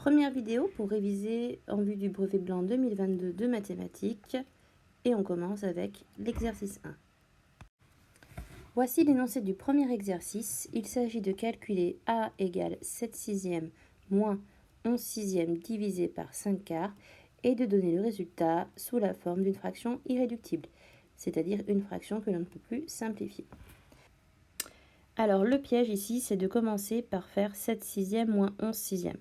Première vidéo pour réviser en vue du brevet blanc 2022 de mathématiques et on commence avec l'exercice 1. Voici l'énoncé du premier exercice. Il s'agit de calculer a égale 7 sixièmes moins 11 sixièmes divisé par 5 quarts et de donner le résultat sous la forme d'une fraction irréductible, c'est-à-dire une fraction que l'on ne peut plus simplifier. Alors le piège ici, c'est de commencer par faire 7 sixièmes moins 11 sixièmes.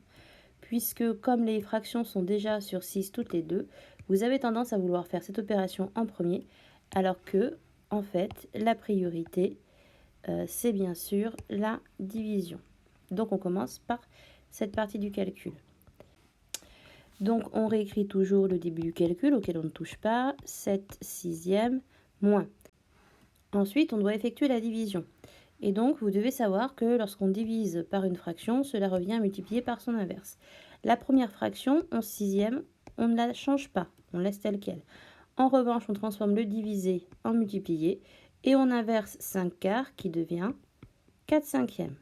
Puisque comme les fractions sont déjà sur 6 toutes les deux, vous avez tendance à vouloir faire cette opération en premier, alors que, en fait, la priorité, c'est bien sûr la division. Donc on commence par cette partie du calcul. Donc on réécrit toujours le début du calcul auquel on ne touche pas, 7 sixièmes moins. Ensuite, on doit effectuer la division. Et donc, vous devez savoir que lorsqu'on divise par une fraction, cela revient à multiplier par son inverse. La première fraction, 11 sixièmes, on ne la change pas, on laisse telle qu'elle. En revanche, on transforme le divisé en multiplié et on inverse 5 quarts qui devient 4 cinquièmes.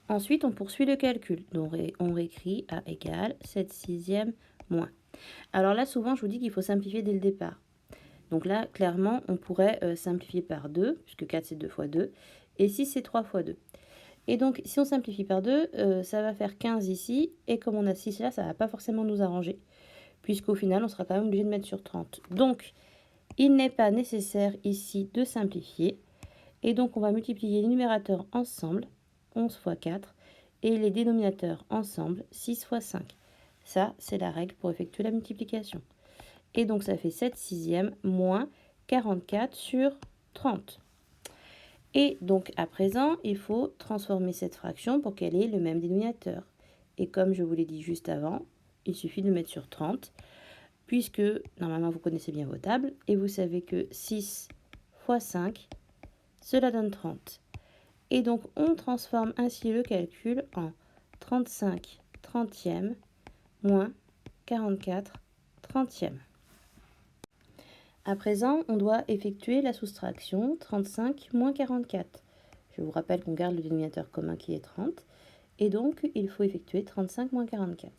Ensuite, on poursuit le calcul. Donc, on réécrit a égale 7 sixièmes moins. Alors là, souvent, je vous dis qu'il faut simplifier dès le départ. Donc là, clairement, on pourrait simplifier par 2, puisque 4 c'est 2 fois 2, et 6 c'est 3 fois 2. Et donc, si on simplifie par 2, ça va faire 15 ici, et comme on a 6 là, ça ne va pas forcément nous arranger, puisqu'au final, on sera quand même obligé de mettre sur 30. Donc, il n'est pas nécessaire ici de simplifier, et donc on va multiplier les numérateurs ensemble, 11 fois 4, et les dénominateurs ensemble, 6 fois 5. Ça, c'est la règle pour effectuer la multiplication. Et donc, ça fait 7 sixièmes moins 44 sur 30. Et donc, à présent, il faut transformer cette fraction pour qu'elle ait le même dénominateur. Et comme je vous l'ai dit juste avant, il suffit de mettre sur 30, puisque, normalement, vous connaissez bien vos tables, et vous savez que 6 fois 5, cela donne 30. Et donc, on transforme ainsi le calcul en 35 trentièmes moins 44 trentièmes. À présent, on doit effectuer la soustraction 35 moins 44. Je vous rappelle qu'on garde le dénominateur commun qui est 30. Et donc, il faut effectuer 35 moins 44.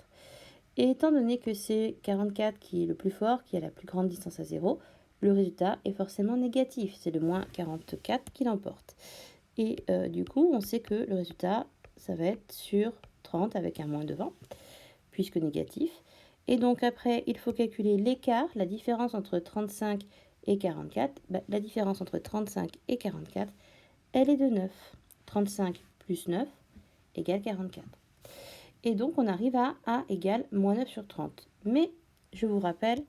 Et étant donné que c'est 44 qui est le plus fort, qui a la plus grande distance à 0, le résultat est forcément négatif. C'est le moins 44 qui l'emporte. Et du coup, on sait que le résultat, ça va être sur 30 avec un moins devant, puisque négatif. Et donc après, il faut calculer l'écart, la différence entre 35 et 44. La différence entre 35 et 44, elle est de 9. 35 plus 9 égale 44. Et donc on arrive à A égale moins 9 sur 30. Mais je vous rappelle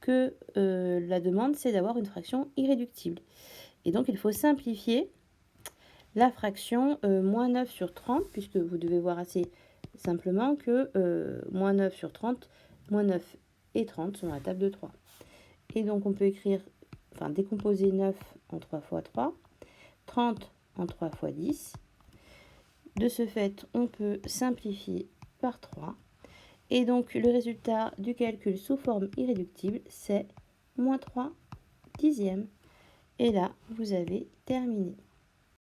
que la demande, c'est d'avoir une fraction irréductible. Et donc il faut simplifier la fraction moins 9 sur 30, puisque vous devez voir assez simplement que moins 9 sur 30, moins 9 et 30 sont à la table de 3. Et donc on peut écrire, enfin décomposer 9 en 3 fois 3, 30 en 3 fois 10. De ce fait, on peut simplifier par 3. Et donc le résultat du calcul sous forme irréductible, c'est moins 3 dixièmes. Et là, vous avez terminé.